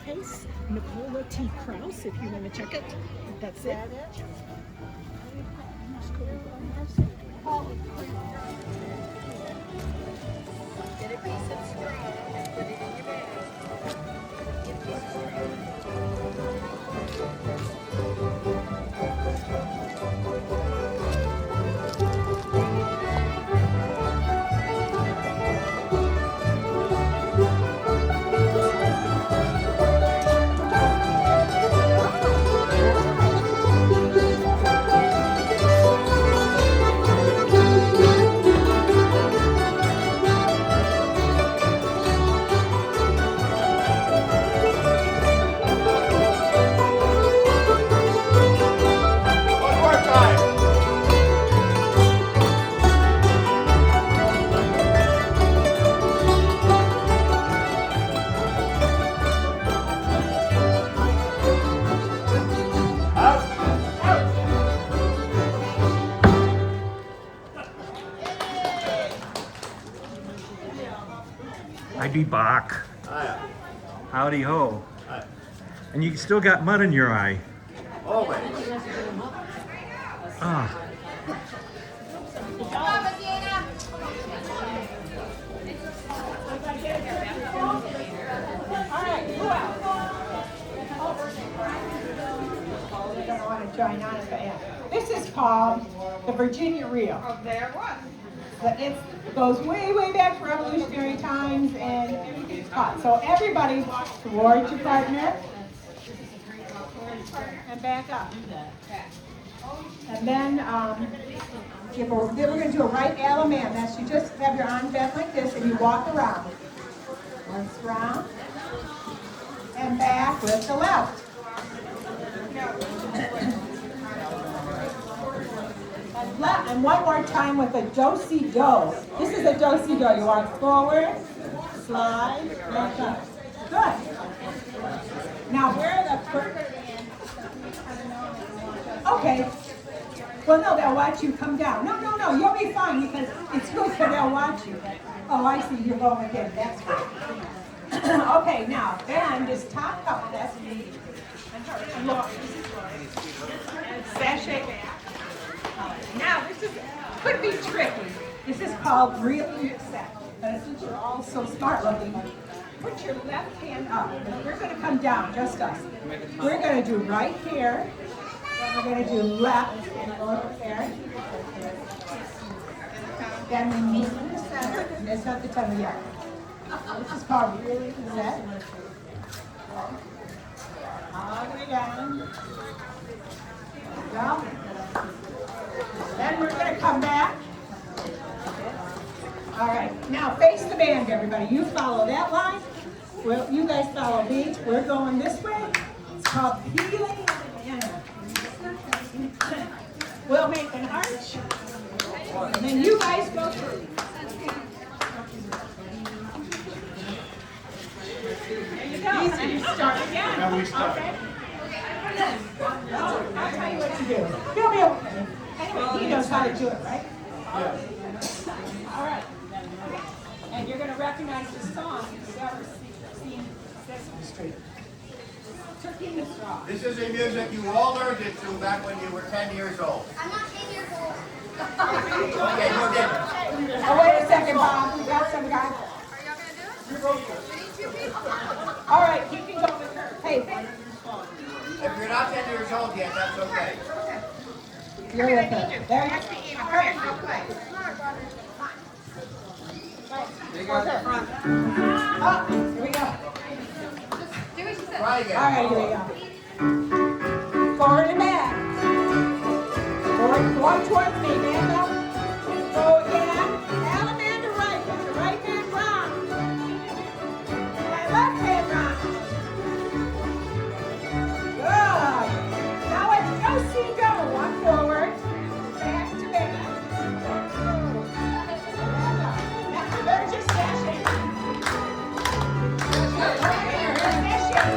case, Nicola T. Krause, if you want to check it. That's it. Get a piece of straw and put it in your bag. I'd be Bach. Hiya. Howdy ho. Hi. And you still got mud in your eye. Always. Ah. Join on it, but yeah. This is called the Virginia Reel. Oh, there was. But it goes way, way back to Revolutionary times, and everything's caught. So everybody walks towards your partner and back up. And then we're going to do a right Allemande. That's you just have your arm bent like this, and you walk around. Once around and back with the left. And one more time with a do-si-do. This is a do-si-do. You walk forward, slide, back up. Good. Now where are the... Okay. Well, no, they'll watch you come down. No, you'll be fine because it's good so they'll watch you. Oh, I see. You're going again. That's good. Okay, now, then just top up. That's me. And look. Sashay back. Now, this could be tricky. This is called really set. But since you're all so smart looking, put your left hand up. We're going to come down, just us. We're going to do right here. Then we're going to do left and go over there. Then we meet in the center. That's not the tummy yet. This is called really set. All the way down. Well, then we're going to come back. All right, now face the band, everybody. You follow that line. Well, you guys follow me. We're going this way. It's called peeling. We'll make an arch. And then you guys go through. There you go. And you start again. Now we start. Okay? I'll tell you what to do. He'll be okay. Anyway, he knows how to do it, right? Yeah. All right. And you're going to recognize the song if you've ever seen Sesame Street. Turkey in the Straw. This is the music you all learned it to back when you were 10 years old. I'm not 10 years old. Okay, you're different. Oh, wait a second, Bob. We got some guy. Are y'all going to do it? We need two people. All right, you can go with her. Hey, If you're not 10 years old yet, that's okay. you're with her. There you go. All right. You go to the front. Oh, here we go. Do what she said. Try again. All right, here we go. Forward and back. Forward, walk towards me, man. Up. Go again. Allemande to right. With the right hand round. And left hand round. Good. Now let's go see go. Walk forward. Back to back. There's your sashing. Sashing.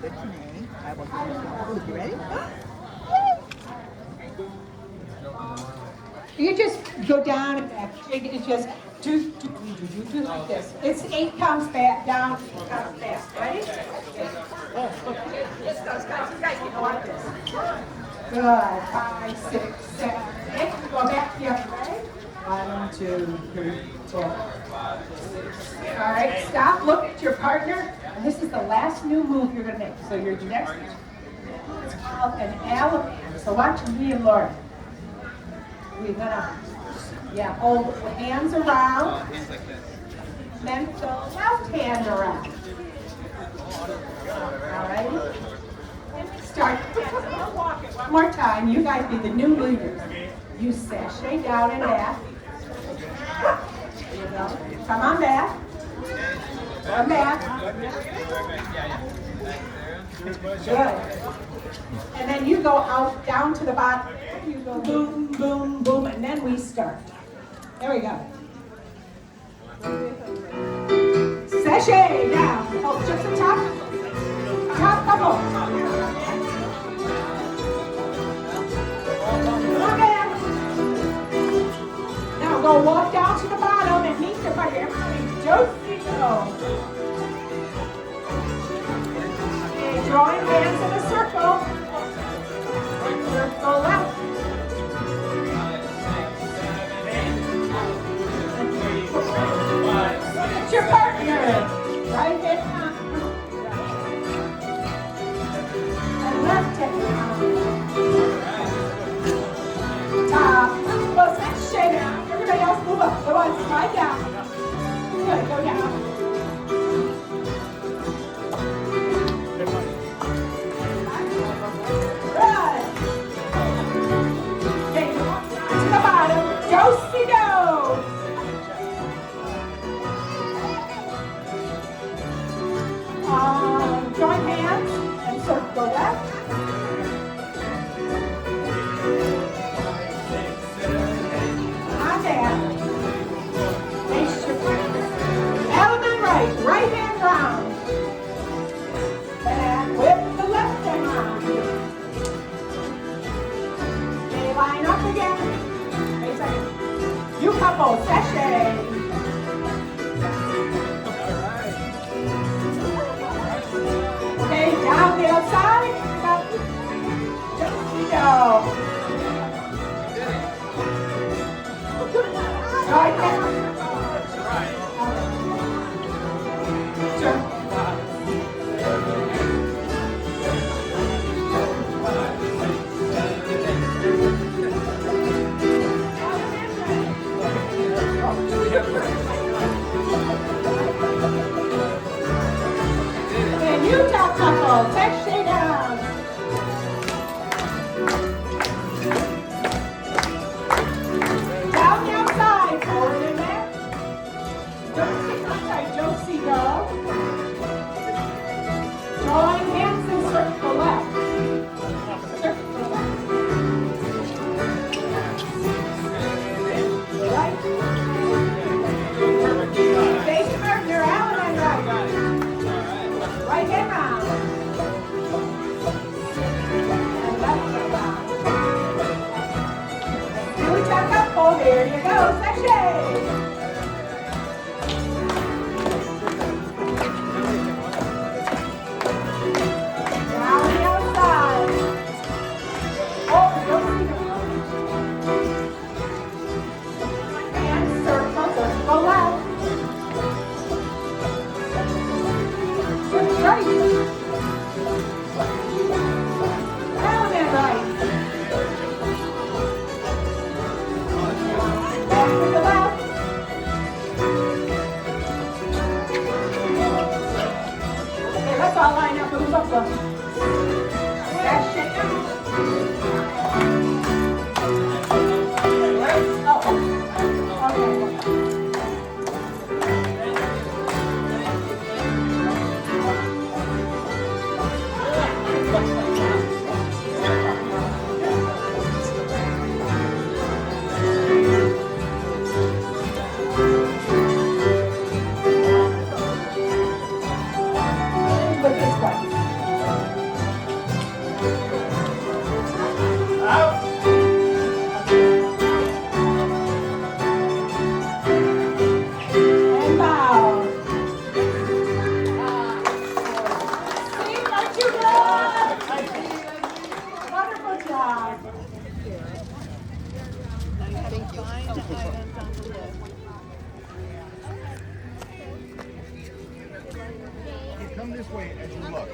the knee. I will do it. You ready? You just go down and back. You just do like this. It's 8 counts back, down, 8 counts back. Ready? This goes, guys. You guys can go like this. Good. 5, 6, 7, 8. Go back the other way. 1, 2, 3, 4. All right, stop. Look at your partner. And this is the last new move you're going to make. So your next move is called an Alabama. So watch me and Laura. We're gonna, hold the hands around, then the left hand around. All right? And we start. One more time. You guys be the new leaders. You sashay down and back. There you go. Come on back. Come back. Good. And then you go out, down to the bottom. You go boom, boom, boom, and then we start. There we go. Sashay down. Oh, just the top. Top couple. Come back. Now go walk down to the bottom and meet your partner. Everybody, Josie, go. Okay, drawing hands in a circle. Circle left. Look at your partner. Right hand up. And left hand up. Top. Well, sashay down. Everybody else move up. Go on, slide down. Good, go down. Good. Okay, to the bottom. Go-see-go. Join hands and circle left. On down. Face your partner. Element right. Right hand round. Back with the left hand round. Okay, line up again. Wait a second. You couple, sashay. Okay, down the outside. Just go. Right there. Sure. And Utah couple, sashay down. Down the outside, forward and back. Don't stick outside, don't see go. Drawing hands and circle left. Circle left. Right. Face partner, Allen and right. Right hand round. And left hand round. Utah couple, here you go, sashay. Down the outside. Oh, don't see and circle, circle left. Right. Element right. Back with the left. Okay, let's all line up. Move up the sashay down. Right. Oh. Okay. With this one. this way as you look.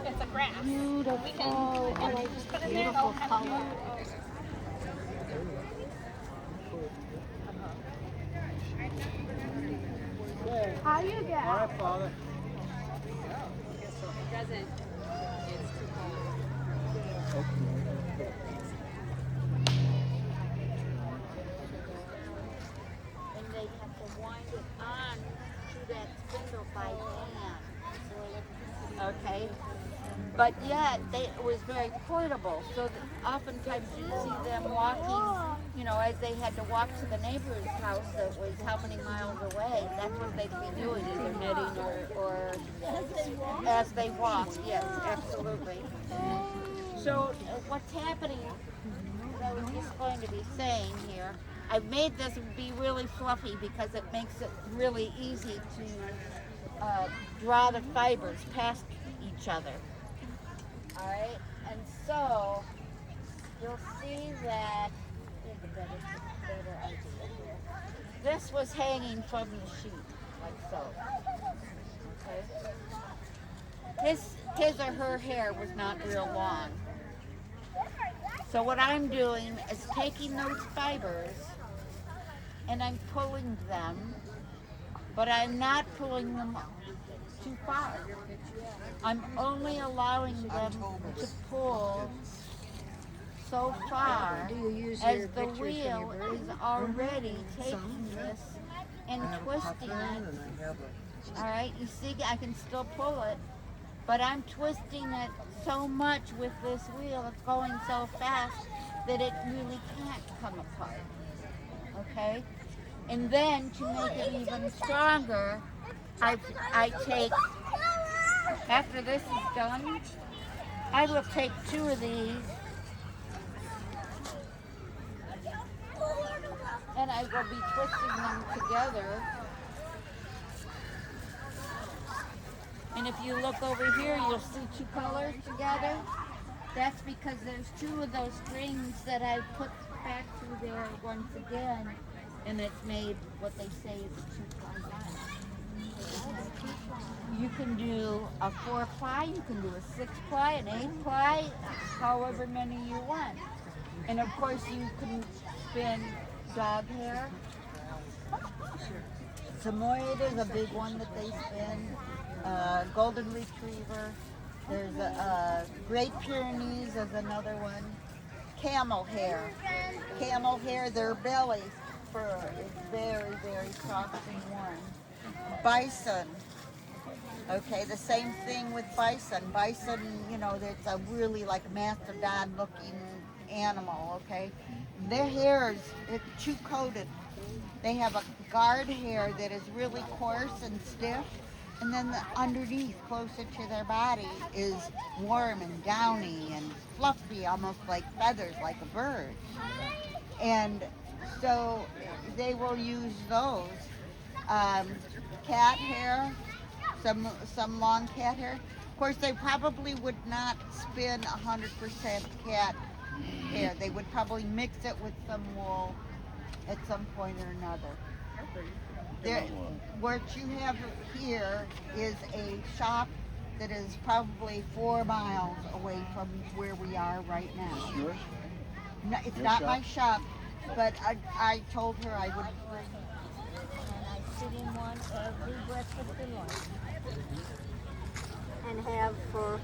It's a grass. Beautiful. And I just put it there. Beautiful color. How you get? All right, Father. It doesn't. It's too cold. And they have to wind it on to that spindle by hand. Okay? But yet, it was very portable. So that oftentimes you see them walking, you know, as they had to walk to the neighbor's house that was how many miles away. That's what they'd be doing, either knitting or as they walk. Yes, absolutely. So what's happening, what I was just going to be saying here, I've made this be really fluffy because it makes it really easy to draw the fibers past each other. All right, and so you'll see that here's a better idea here. This was hanging from the sheet, like so. Okay. His or her hair was not real long. So what I'm doing is taking those fibers and I'm pulling them, but I'm not pulling them too far. I'm only allowing them to pull so far as the wheel is already taking this and twisting it. All right, you see, I can still pull it, but I'm twisting it so much with this wheel, it's going so fast that it really can't come apart. Okay? And then to make it even stronger, I take, after this is done, I will take 2 of these and I will be twisting them together. And if you look over here, you'll see 2 colors together. That's because there's 2 of those strings that I put back through there once again, and it's made what they say is 2 ply. You can do a 4-ply, you can do a 6-ply, an 8-ply, however many you want. And of course you can spin dog hair. Samoyed is a big one that they spin. Golden Retriever. There's a Great Pyrenees is another one. Camel hair. Camel hair, their belly fur is very, very soft and warm. Bison. Okay, the same thing with bison. Bison, you know, it's a really like mastodon looking animal, okay? Their hair is it's coated. They have a guard hair that is really coarse and stiff, and then underneath, closer to their body, is warm and downy and fluffy, almost like feathers, like a bird. And so they will use those. Cat hair, some long cat hair. Of course, they probably would not spin 100% cat hair. They would probably mix it with some wool at some point or another. What you have here is a shop that is probably 4 miles away from where we are right now. Yours? No, it's Your not shop? my shop, but I told her I would bring, and I sit in one every breakfast and lunch. And have for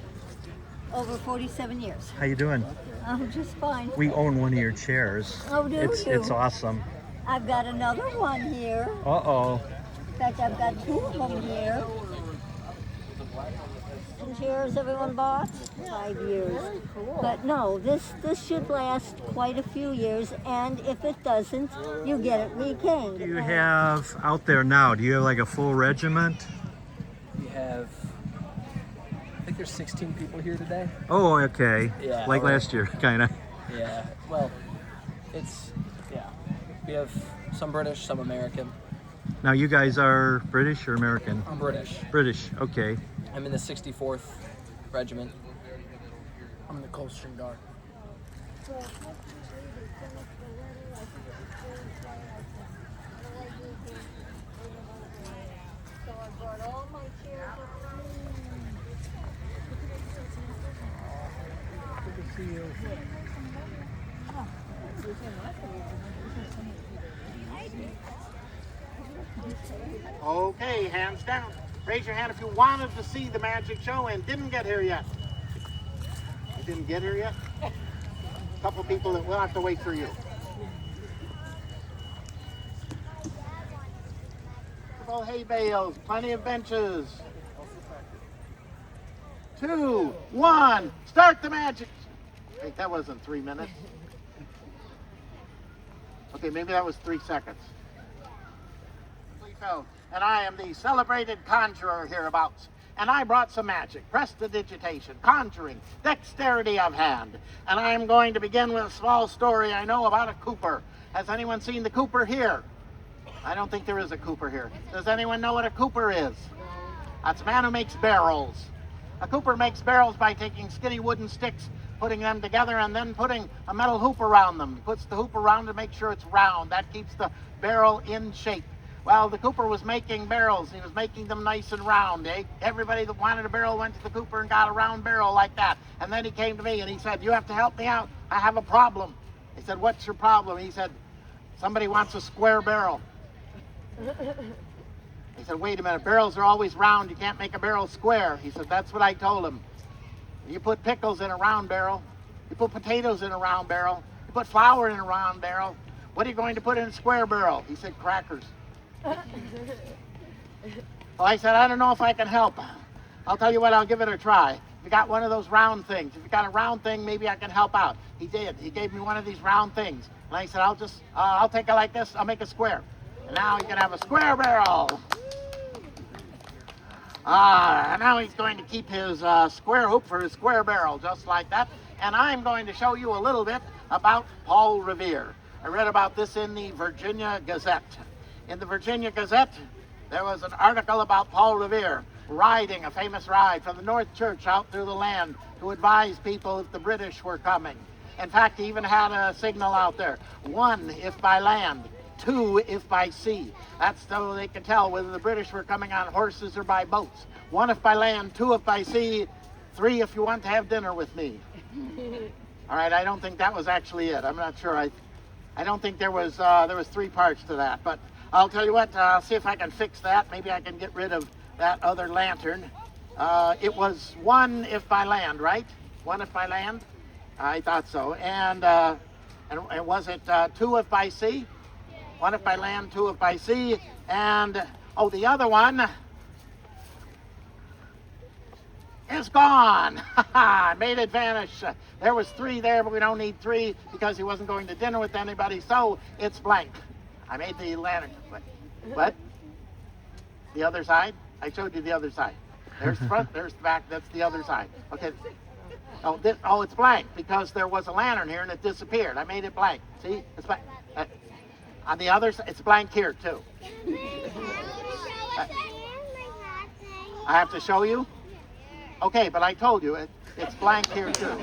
over 47 years. How you doing? I'm just fine. We own one of your chairs. Oh, do you? It's awesome. I've got another one here. Uh-oh. In fact, I've got 2 of them here. Some chairs everyone bought? 5 years. But no, this should last quite a few years, and if it doesn't, you get it Do recanned. you have out there now, do you have like a full regiment? have, I think there's 16 people here today. Oh, okay. Yeah. Like last year, kind of. Yeah, well, we have some British, some American. Now, you guys are British or American? I'm British. British, okay. I'm in the 64th Regiment. I'm in the Coldstream Guard. Okay, hands down. Raise your hand if you wanted to see the magic show and didn't get here yet. You didn't get here yet? A couple people that will have to wait for you. All hay bales, plenty of benches. 2, 1, start the magic. Wait, that wasn't 3 minutes. Okay, maybe that was 3 seconds. And I am the celebrated conjurer hereabouts. And I brought some magic, prestidigitation, conjuring, dexterity of hand. And I'm going to begin with a small story I know about a cooper. Has anyone seen the cooper here? I don't think there is a cooper here. Does anyone know what a cooper is? That's a man who makes barrels. A cooper makes barrels by taking skinny wooden sticks, putting them together, and then putting a metal hoop around them. He puts the hoop around to make sure it's round. That keeps the barrel in shape. Well, the cooper was making barrels. He was making them nice and round. Everybody that wanted a barrel went to the cooper and got a round barrel like that. And then he came to me and he said, "You have to help me out. I have a problem." I said, "What's your problem?" He said, "Somebody wants a square barrel." He said, "Wait a minute, barrels are always round. You can't make a barrel square." He said, "That's what I told him. You put pickles in a round barrel. You put potatoes in a round barrel. You put flour in a round barrel. What are you going to put in a square barrel?" He said, "Crackers." Well, I said, "I don't know if I can help. I'll tell you what, I'll give it a try. If you got one of those round things, if you got a round thing, maybe I can help out." He did. He gave me one of these round things. And I said, I'll take it like this. I'll make a square. And now you can have a square barrel. And now he's going to keep his square hoop for his square barrel, just like that. And I'm going to show you a little bit about Paul Revere. I read about this in the Virginia Gazette. In the Virginia Gazette, there was an article about Paul Revere riding a famous ride from the North Church out through the land to advise people if the British were coming. In fact, he even had a signal out there: 1 if by land, 2 if by sea. That's so they could tell whether the British were coming on horses or by boats. 1 if by land, 2 if by sea, 3 if you want to have dinner with me. All right, I don't think that was actually it. I'm not sure. I don't think there was 3 parts to that, but I'll tell you what, I'll see if I can fix that. Maybe I can get rid of that other lantern. It was 1 if by land, right? 1 if by land? I thought so. And was it 2 if by sea? 1 if by land, 2 if by sea. And, the other one is gone. I made it vanish. There was 3 there, but we don't need 3 because he wasn't going to dinner with anybody, so it's blank. I made the lantern. What? The other side? I showed you the other side. There's the front, there's the back, that's the other side. Okay. It's blank because there was a lantern here and it disappeared. I made it blank. See? It's blank. On the other side, it's blank here too. I have to show you? Okay, but I told you it's blank here too.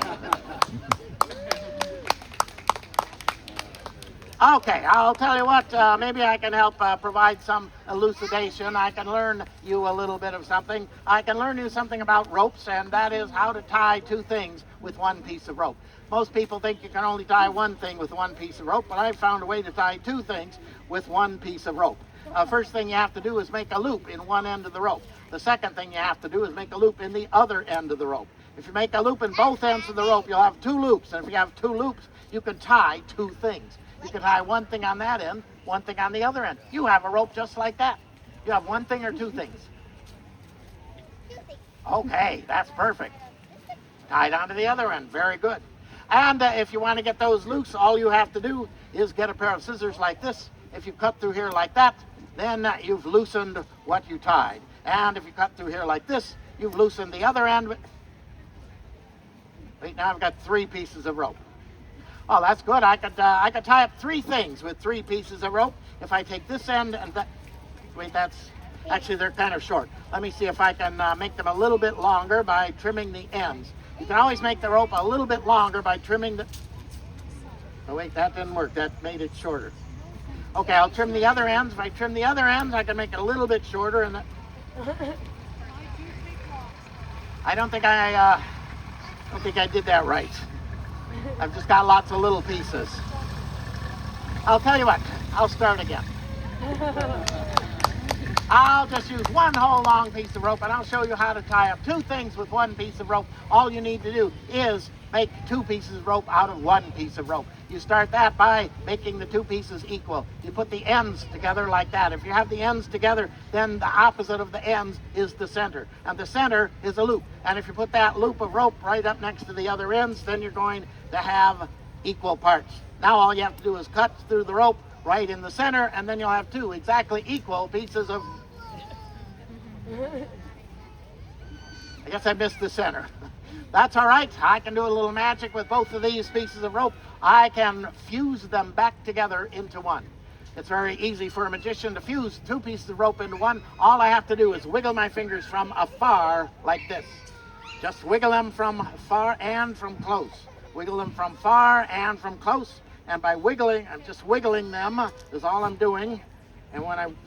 Okay, I'll tell you what, maybe I can help provide some elucidation. I can learn you a little bit of something. I can learn you something about ropes, and that is how to tie 2 things with 1 piece of rope. Most people think you can only tie 1 thing with 1 piece of rope, but I've found a way to tie 2 things with 1 piece of rope. First thing you have to do is make a loop in one end of the rope. The second thing you have to do is make a loop in the other end of the rope. If you make a loop in both ends of the rope, you'll have 2 loops, and if you have 2 loops, you can tie 2 things. You can tie 1 thing on that end, 1 thing on the other end. You have a rope just like that. You have 1 thing or 2 things? 2 things. Okay, that's perfect. Tied onto the other end, very good. And if you want to get those loose, all you have to do is get a pair of scissors like this. If you cut through here like that, then you've loosened what you tied. And if you cut through here like this, you've loosened the other end. Wait, now I've got 3 pieces of rope. Oh, that's good. I could tie up 3 things with 3 pieces of rope. If I take this end and that, wait, that's, actually they're kind of short. Let me see if I can make them a little bit longer by trimming the ends. You can always make the rope a little bit longer by trimming the, oh wait, that didn't work. That made it shorter. Okay, I'll trim the other ends. If I trim the other ends, I can make it a little bit shorter. And I don't think I did that right. I've just got lots of little pieces. I'll tell you what, I'll start again. I'll just use 1 whole long piece of rope, and I'll show you how to tie up 2 things with 1 piece of rope. All you need to do is make 2 pieces of rope out of 1 piece of rope. You start that by making the 2 pieces equal. You put the ends together like that. If you have the ends together, then the opposite of the ends is the center. And the center is a loop. And if you put that loop of rope right up next to the other ends, then you're going to have equal parts. Now all you have to do is cut through the rope right in the center, and then you'll have 2 exactly equal pieces of... I guess I missed the center. That's all right. I can do a little magic with both of these pieces of rope. I can fuse them back together into 1. It's very easy for a magician to fuse 2 pieces of rope into 1. All I have to do is wiggle my fingers from afar like this. Just wiggle them from far and from close. Wiggle them from far and from close. And by wiggling, I'm just wiggling them is all I'm doing. And when I'm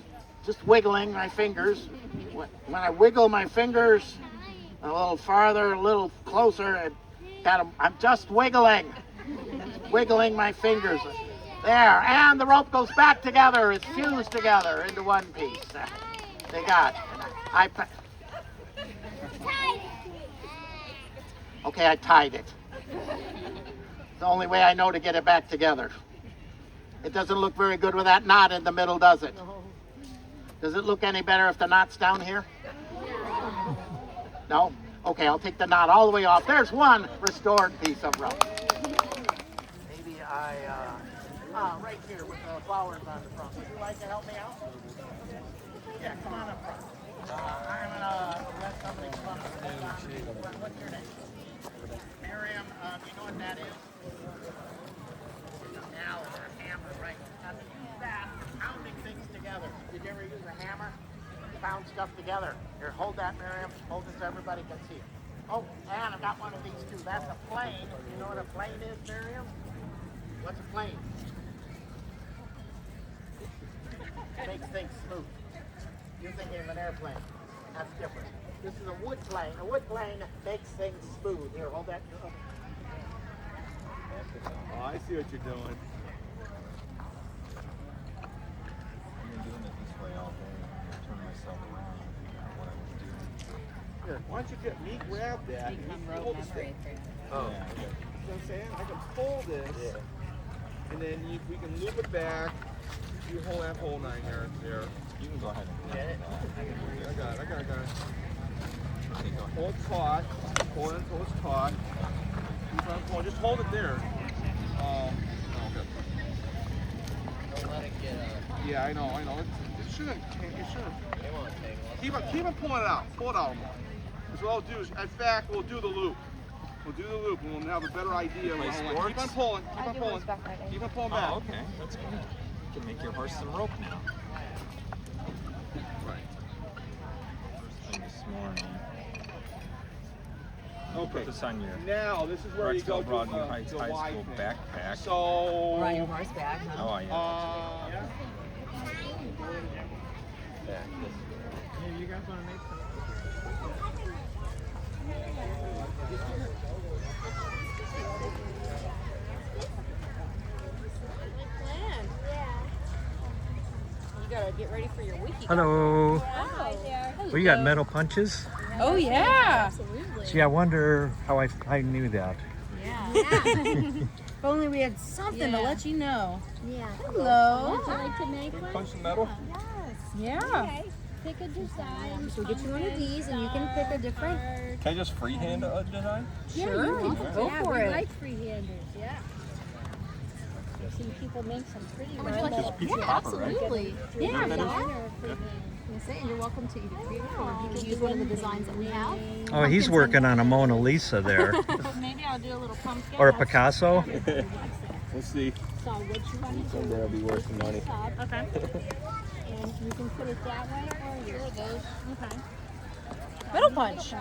just wiggling my fingers, when I wiggle my fingers a little farther, a little closer, I'm just wiggling. Wiggling my fingers. There, and the rope goes back together. It's fused together into 1 piece. They got it. Okay, I tied it. It's the only way I know to get it back together. It doesn't look very good with that knot in the middle, does it? Does it look any better if the knot's down here? No? Okay, I'll take the knot all the way off. There's 1 restored piece of rope. Maybe right here with the flowers on the front. Would you like to help me out? Yeah, come on up front. I'm gonna let somebody come up. What's your name? Miriam, do you know what that is? A nail or a hammer, right? Now to use that, you're pounding things together. Did you ever use a hammer? Pound stuff together. Here, hold that, Miriam. Hold it so everybody can see it. Oh, and I've got one of these too. That's a plane. You know what a plane is, Miriam? What's a plane? It makes things smooth. You're thinking of an airplane. That's different. This is a wood plane. A wood plane makes things smooth. Here, hold that. Oh, I see what you're doing. Here, why don't you get me grab that and you hold the stick. Oh. You know what I'm saying? I can pull this, and then we can loop it back. You hold that whole 9 yards there. You can go ahead and get it. I got it. Hold taut. Hold it until it's taut. Keep on pulling. Just hold it there. Okay. Don't let it get Yeah, I know. It shouldn't. It won't take long. Keep on pulling it out. Pull it out more. Because what I'll do is, in fact, we'll do the loop. We'll do the loop, and we'll have a better idea. Keep on pulling. Keep on pulling. Keep on pulling back. Oh, okay. That's good. You can make your horse some rope now. Right. First thing this morning. Okay. Put this on your Now, this is where you go Brecksville to Broadview Heights the High Y School thing. backpack. So. Ride your horseback. Oh, yeah. Hey, you guys want to make some? You gotta get ready for your wiki. Hello. Hi there. We got metal punches. Oh yeah. Gee, I wonder how I knew that. Yeah. If only we had something to let you know. Yeah. Hello. Would you like to make one? Punch the metal? Yeah. Okay. Pick a design. So we'll get you one of these, and you can pick a different. Can I just freehand a design? Sure. Go Yeah, for we it. like freehanders, yeah. I've seen people make some pretty Would you like metal. to? Yeah, absolutely. Yeah. Designer freehand. say, and you're welcome to either create it or you can use one of the designs that we have. Oh, he's working on a Mona Lisa there. Maybe I'll do a little pumpkin. Or a Picasso. We'll see. So what you want to Someday do? it'll be worth the money. Okay. And you can put it that way or here it goes. Okay. Middle punch.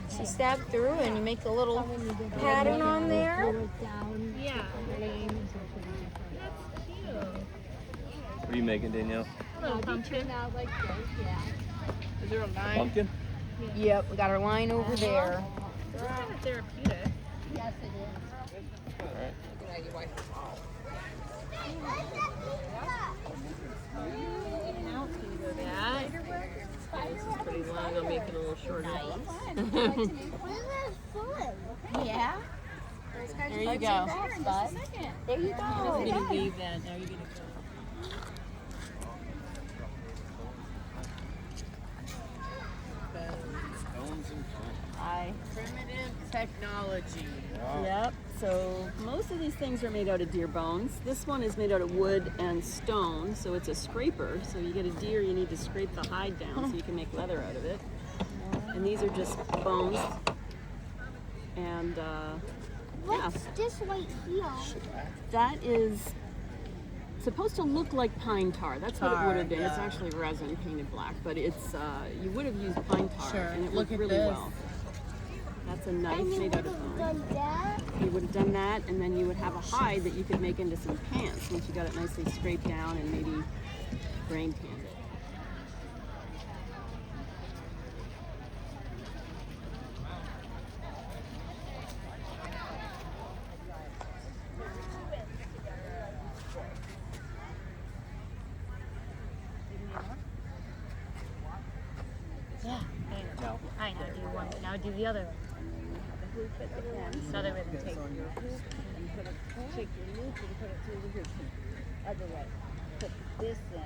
So you stab through and you make a little pattern on there. Yeah. What are you making, Danielle? Little pumpkin. Out like this, yeah. Is there a line? Pumpkin? Yep, we got our line over there. It's kind of therapeutic. Yes, it is. All right. This is pretty long. I'll make it a little shorter. Yeah. There you go. There you go. I'm gonna weave that. Now you're gonna go. Primitive technology. Yep. So most of these things are made out of deer bones. This one is made out of wood and stone, so it's a scraper. So you get a deer, you need to scrape the hide down so you can make leather out of it. And these are just bones. And What's this right here? that is supposed to look like pine tar. That's what it would have been. It's actually resin painted black, but it's you would have used pine tar, and it worked really well. That's a knife made out of bone. You would have done that, and then you would have a hide that you could make into some pants once you got it nicely scraped down and maybe brain tanned it. Yeah. No. I know. Do one. Now do the other one. Other way than take your hoop and put it, take your loop and put it through the hoop. Other way. Put this in.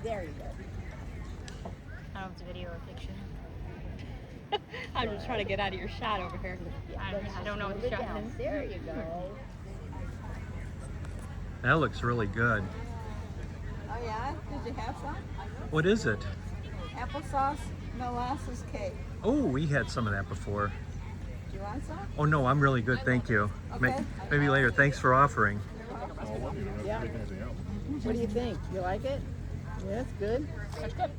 There you go. I don't know if it's video or fiction. I'm just trying to get out of your shot over here. I don't know what the shot is. There you go. That looks really good. Oh yeah? Did you have some? What is it? Applesauce molasses cake. Oh, we had some of that before. Do you want some? Oh no, I'm really good, thank you. Okay. Maybe later. Thanks for offering. Yeah. What do you think? You like it? Yeah, it's good. That's good.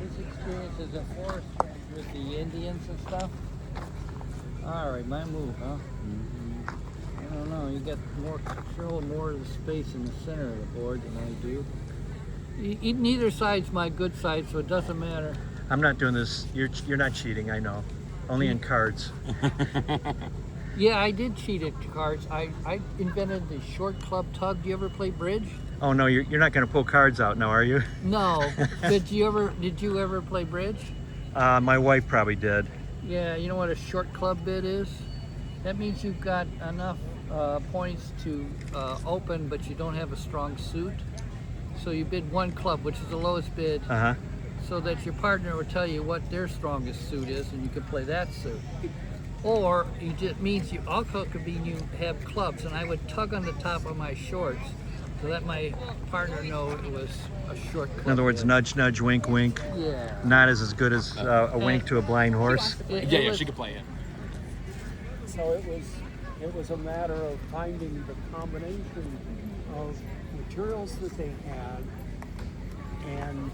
His experience as a forest with the Indians and stuff. All right, my move, huh? I don't know. You get more of the space in the center of the board than I do. Neither side's my good side, so it doesn't matter. I'm not doing this. You're not cheating. I know. Only in cards. Yeah, I did cheat at cards. I invented the short club tug. Do you ever play bridge? Oh no, you're not going to pull cards out now, are you? No. Did you ever play bridge? My wife probably did. Yeah, you know what a short club bid is? That means you've got enough points to open, but you don't have a strong suit. So you bid one club, which is the lowest bid, so that your partner will tell you what their strongest suit is, and you can play that suit. Or it just means you also could be you have clubs, and I would tug on the top of my shorts to let my partner know it was a short club. In other words, bid. nudge, nudge, wink, wink. Yeah. Not as good as a wink to a blind horse. Yeah, she could play it. So it was a matter of finding the combination of materials that they had and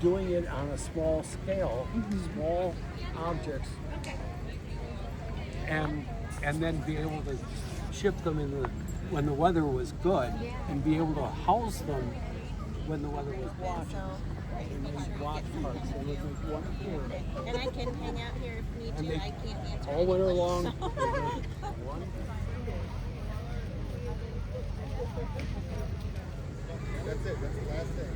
doing it on a small scale, small objects, and then be able to ship them when the weather was good, and be able to house them when the weather was watching. And these watch parts, they would make one tour. And I can hang out here if need And to. they- I can't answer. All winter any long, questions. they make one. That's it. That's the last thing.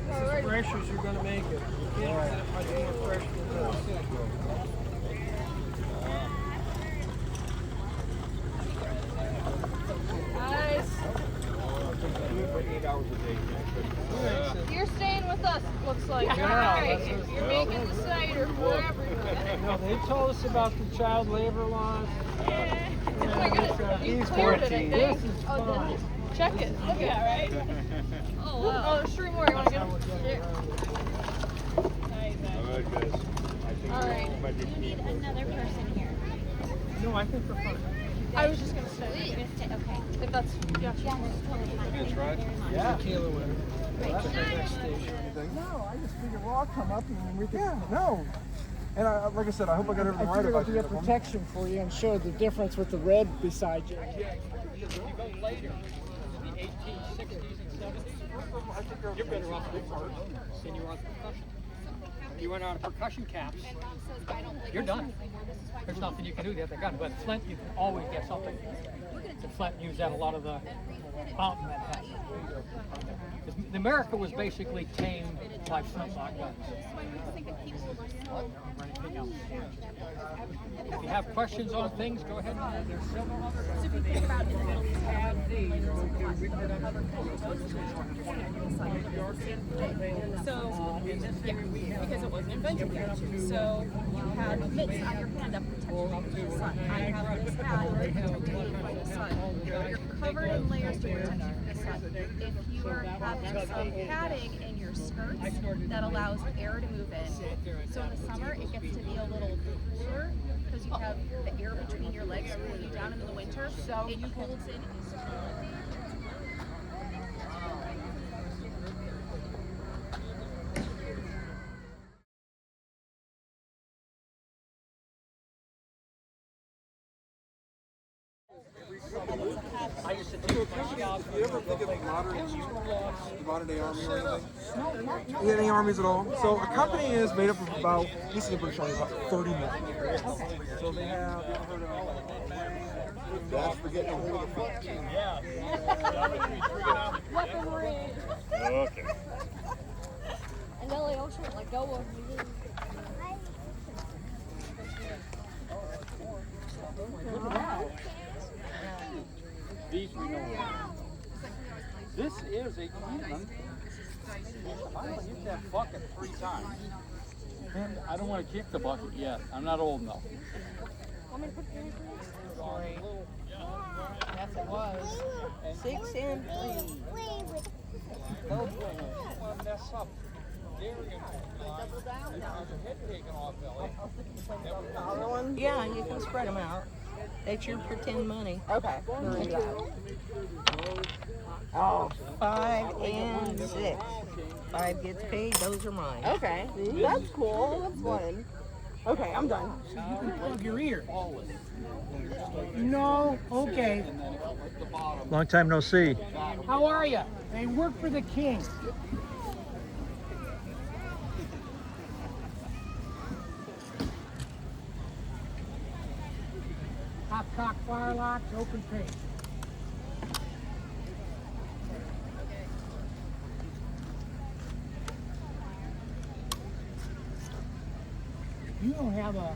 It's fresh as you're going to make it. You can't get much more fresh than this. told us about the child labor laws. He's 14. This is Oh, fun. check it. Look at that, right? Oh, wow. Oh, there's 3 more. You want to get them? Here. Alright, guys. I think Alright. you need another person here. No, I think we're fine. I was just going to stay. Okay. If that's, yeah. That's right. Yeah. That's the next station. No, I just figured we'll all come up and we can. Yeah, no. And like I said, I hope I got everything right. It'll be a protection for you and show the difference with the red beside you. You go later, in the 1860s and 70s, you're better off with art than you are with percussion. You went on percussion caps, you're done. There's nothing you can do. They have the gun. But flint, you can always get something. The flint used that a lot of the fountain men had. America was basically tamed by flintlock guns. If you have questions on things, go ahead. There's several other. So if you think about it, so yeah, because it wasn't invented yet. So you had mitts on your hand that protect you from the sun. I have this hat that protects you from the sun. You're covered in layers to protect you from the sun. If you are having some padding in your skirts that allows air to move in. So in the summer it gets to be a little cooler because you have the air between your legs cooling you down, and in the winter so it holds in. I used to take my job. Do you ever think of modern day army or anything? Yeah, any armies at all? So a company is made up of about, this is a British Army, about 30 men. So they have, you ever heard of that's for getting a hold of the foot. Yeah. Weaponry. Okay. And then they also let go of me. Look at that. These we know. This is a Cleveland. I'm going to hit that bucket 3 times. And I don't want to kick the bucket yet. I'm not old enough. Sorry. Yes, it was. 6 and 3. Don't want to mess up. There you go. Double down. There's a head taken off, Ellie. Yeah, you can spread them out. That's your pretend money. Okay. Oh, 5 and 6. 5 gets paid, those are mine. Okay. That's cool. That's fun. Okay, I'm done. You can plug your ear. No? Okay. Long time no see. How are you? They work for the king. Hot cock firelocks, open paint. You don't have a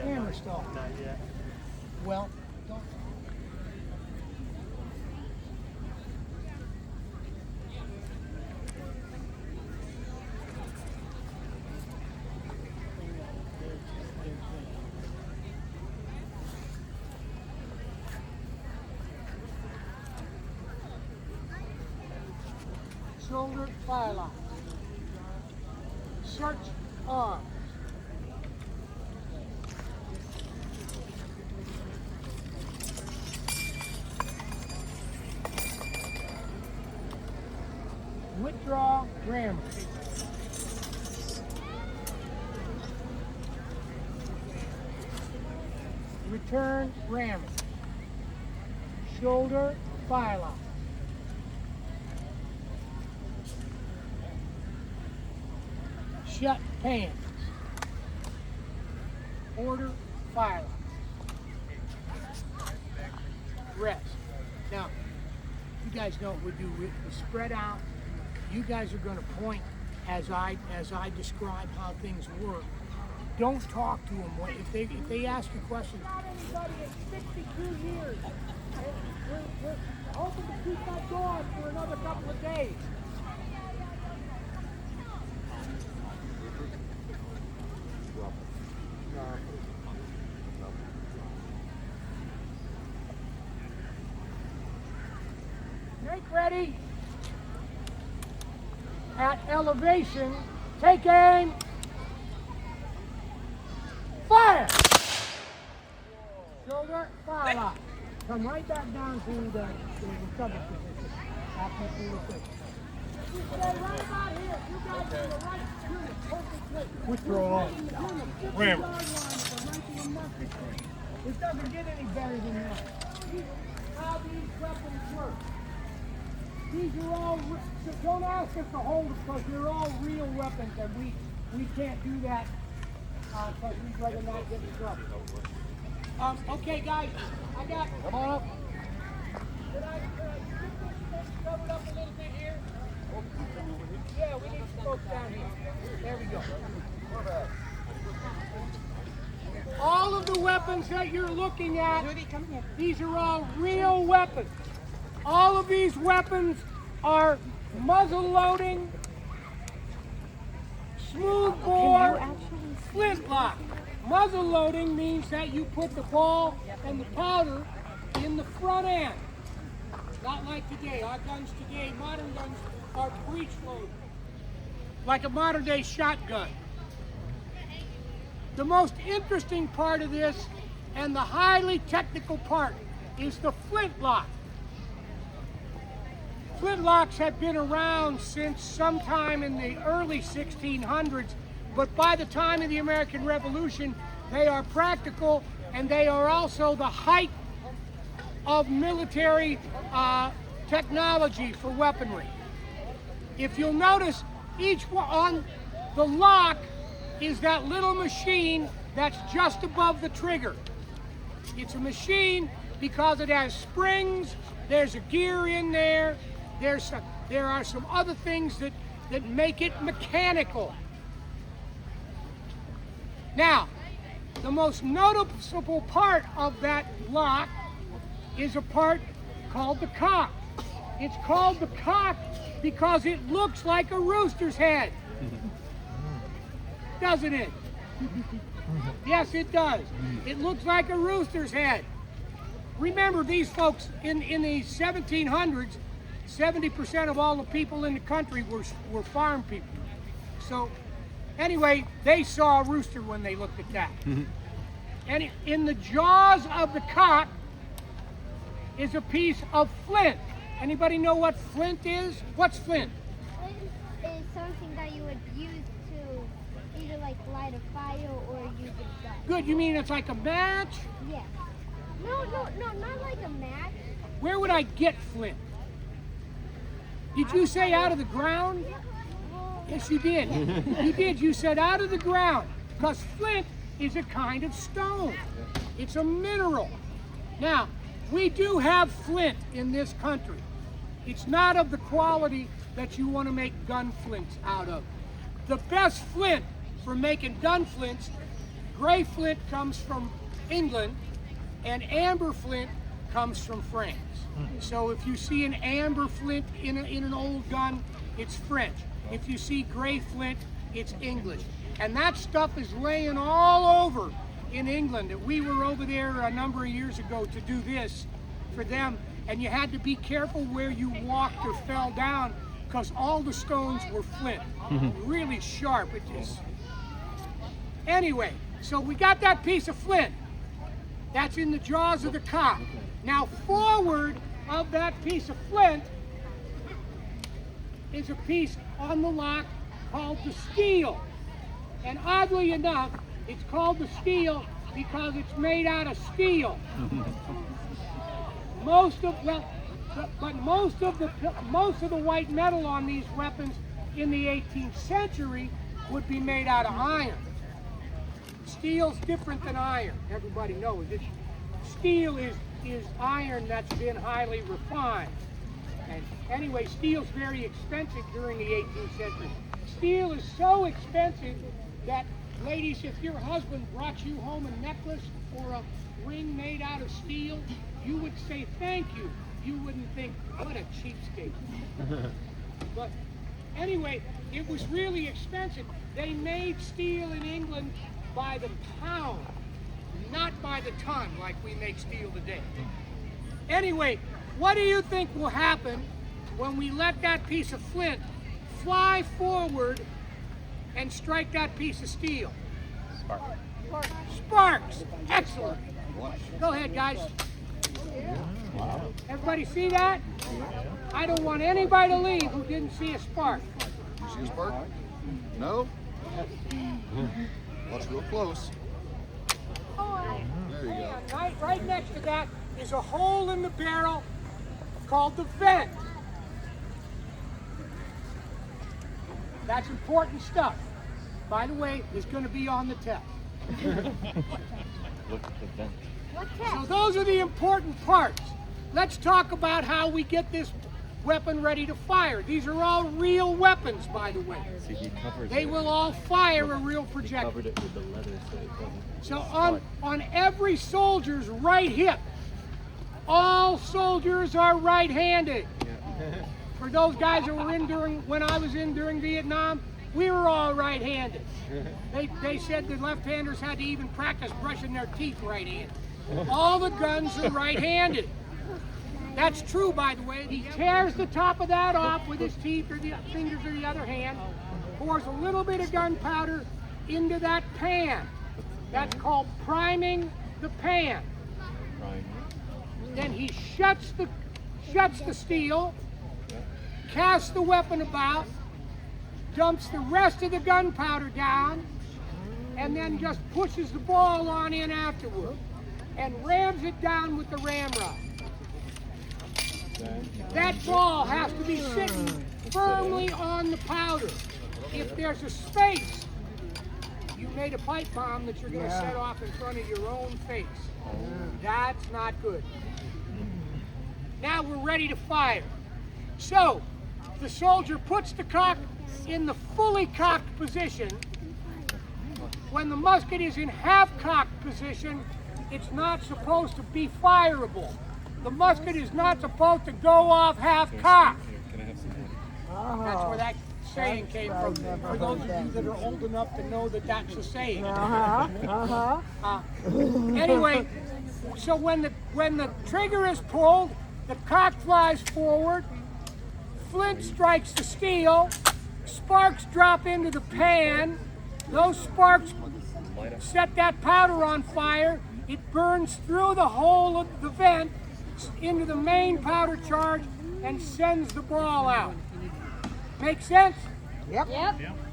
hammer stall. Not yet. Well, don't. Shoulder firelock. Search arms. Withdraw rammer. Return rammer. Shoulder firelock. Shut pans. Order firelock. Rest. Now, you guys know what we do. We spread out. You guys are going to point as I describe how things work. Don't talk to them. If they ask you questions. Not anybody in 62 years. We're hoping to keep that going for another couple of days. Make ready. At elevation, take aim. Fire! Shoulder, fire lock. Come right back down to the recovery position after you do the quick. You stay right about here. You guys are the right unit. Perfect. Withdraw. Rammer. It doesn't get any better than that. How these weapons work. These are all, so don't ask us to hold them because they're all real weapons and we can't do that because we'd rather not get in trouble. Okay guys, I got, come on up. Can I get this covered up a little bit here? Yeah, we need some folks down here. There we go. All of the weapons that you're looking at, these are all real weapons. All of these weapons are muzzle loading, smooth bore, flintlock. Muzzle loading means that you put the ball and the powder in the front end. Not like today. Our guns today, modern guns, are breech loaded. Like a modern day shotgun. The most interesting part of this and the highly technical part is the flintlock. Flintlocks have been around since sometime in the early 1600s, but by the time of the American Revolution, they are practical and they are also the height of military technology for weaponry. If you'll notice, each one on the lock is that little machine that's just above the trigger. It's a machine because it has springs, there's a gear in there, there are some other things that make it mechanical. Now, the most noticeable part of that lock is a part called the cock. It's called the cock because it looks like a rooster's head. Doesn't it? Yes, it does. It looks like a rooster's head. Remember, these folks in the 1700s, 70% of all the people in the country were farm people. So anyway, they saw a rooster when they looked at that. And in the jaws of the cock is a piece of flint. Anybody know what flint is? What's flint? Flint is something that you would use to either like light a fire or use a gun. Good, you mean it's like a match? Yeah. No, not like a match. Where would I get flint? Did you say out of the ground? Yes, you did. You did. You said out of the ground because flint is a kind of stone. It's a mineral. Now, we do have flint in this country. It's not of the quality that you want to make gun flints out of. The best flint for making gun flints, gray flint comes from England and amber flint comes from France. So if you see an amber flint in an old gun, it's French. If you see gray flint, it's English. And that stuff is laying all over in England. We were over there a number of years ago to do this for them, and you had to be careful where you walked or fell down because all the stones were flint. Really sharp. It is. Anyway, so we got that piece of flint. That's in the jaws of the cock. Now forward of that piece of flint is a piece on the lock called the steel. And oddly enough, it's called the steel because it's made out of steel. Most of the white metal on these weapons in the 18th century would be made out of iron. Steel's different than iron. Everybody knows it. Steel is iron that's been highly refined. And anyway, steel's very expensive during the 18th century. Steel is so expensive that, ladies, if your husband brought you home a necklace or a ring made out of steel, you would say thank you. You wouldn't think, what a cheapskate. But anyway, it was really expensive. They made steel in England by the pound, not by the ton like we make steel today. Anyway, what do you think will happen when we let that piece of flint fly forward and strike that piece of steel? Sparks. Excellent. Go ahead, guys. Everybody see that? I don't want anybody to leave who didn't see a spark. You see a spark? No? Watch real close. There you go. Right next to that is a hole in the barrel called the vent. That's important stuff. By the way, it's going to be on the test. Look at the vent. So those are the important parts. Let's talk about how we get this weapon ready to fire. These are all real weapons, by the way. See, he covers They it. will all fire a real He projectile. covered it with the leather so it doesn't. So on every soldier's right hip, all soldiers are right-handed. For those guys that were in when I was in during Vietnam, we were all right-handed. They said the left-handers had to even practice brushing their teeth right-handed. All the guns are right-handed. That's true, by the way. He tears the top of that off with his teeth or the fingers of the other hand, pours a little bit of gunpowder into that pan. That's called priming the pan. Then he shuts the steel, casts the weapon about, dumps the rest of the gunpowder down, and then just pushes the ball on in afterward and rams it down with the ramrod. That ball has to be sitting firmly on the powder. If there's a space, you made a pipe bomb that you're going to set off in front of your own face. That's not good. Now we're ready to fire. So, the soldier puts the cock in the fully cocked position. When the musket is in half-cocked position, it's not supposed to be fireable. The musket is not supposed to go off half-cocked. That's where that saying came from. For those of you that are old enough to know that that's a saying. Anyway, so when the trigger is pulled, the cock flies forward, flint strikes the steel, sparks drop into the pan, those sparks set that powder on fire, it burns through the hole of the vent into the main powder charge and sends the ball out. Make sense? Yep.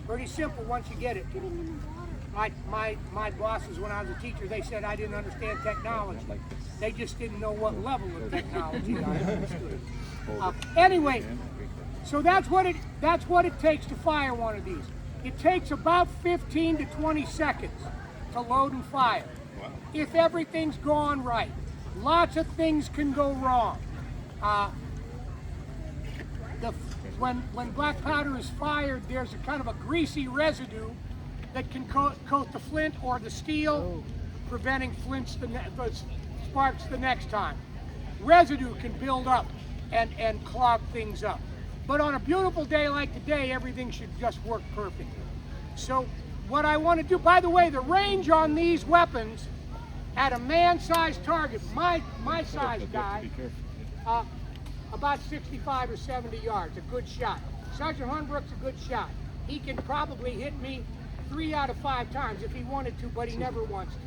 Pretty simple once you get it. My bosses, when I was a teacher, they said I didn't understand technology. They just didn't know what level of technology I understood. Anyway, so that's what it takes to fire one of these. It takes about 15 to 20 seconds to load and fire. If everything's gone right. Lots of things can go wrong. When black powder is fired, there's a kind of a greasy residue that can coat the flint or the steel, preventing sparks the next time. Residue can build up and clog things up. But on a beautiful day like today, everything should just work perfectly. So what I want to do, by the way, the range on these weapons at a man-sized target, my size guy, about 65 or 70 yards, a good shot. Sergeant Hornbrook's a good shot. He can probably hit me 3 out of 5 times if he wanted to, but he never wants to.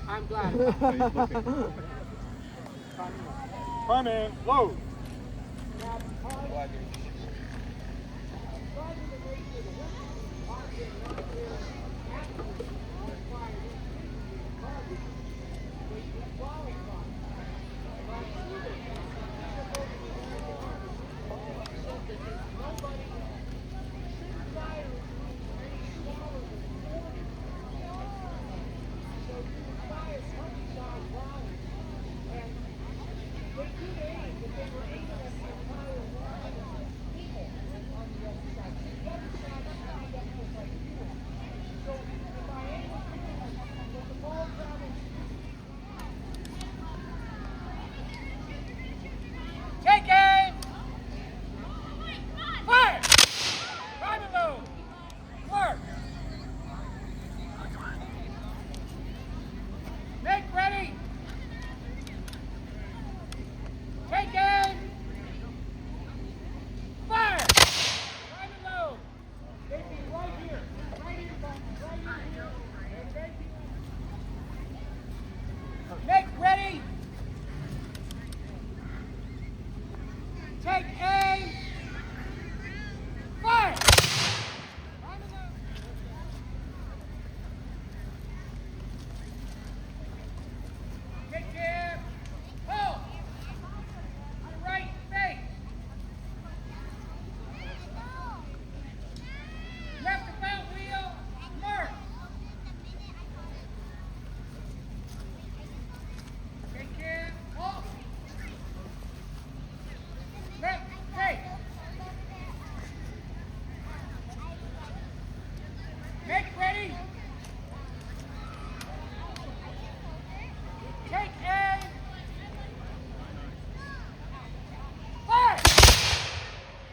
I'm glad about it. Prime man, load. Take aim. Fire! Take care. Hold. On the right face. Left about wheel. Mark. Take care. Hold. Left face. Make ready. Take aim. Fire!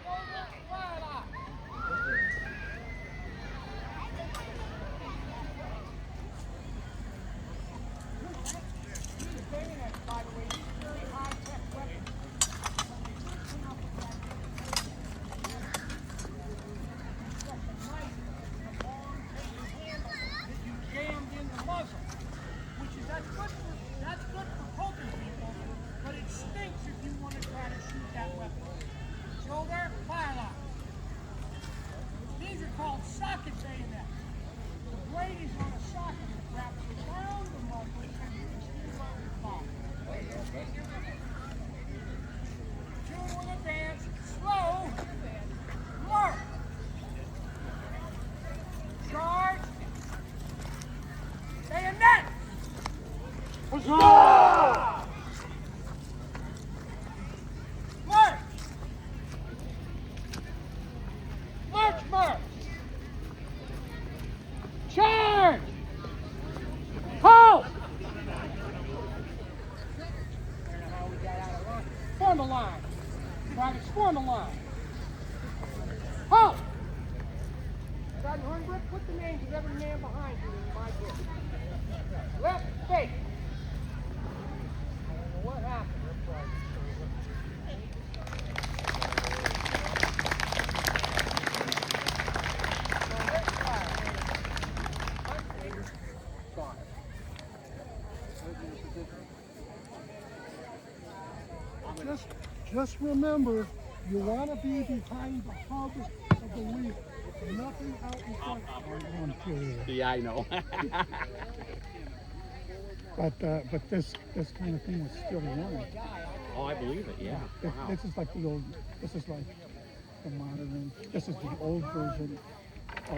Shoulder, fire lock. By the way, this is a very high-tech weapon. Jammed in the muzzle, which is that's good for poking people, but it stinks if you want to try to shoot that weapon. Shoulder, fire lock. These are called socket bayonets. The blade is on a socket that wraps around the muzzle and you can still load your fire. Shoot with advance, slow, mark. Charge. Bayonet! Huzzah! March! March, march! Charge! Halt! Form a line. Privates, form a line. Halt! Sergeant Hornbrook, put the names of every man behind you in my book. Left face. I don't know what happened. Just remember, you want to be behind the hub of the wheel. Nothing out in front. Yeah, I know. But this kind of thing is still running. Oh, I believe it. Yeah. Wow. This is like the old. This is like the modern. This is the old version of a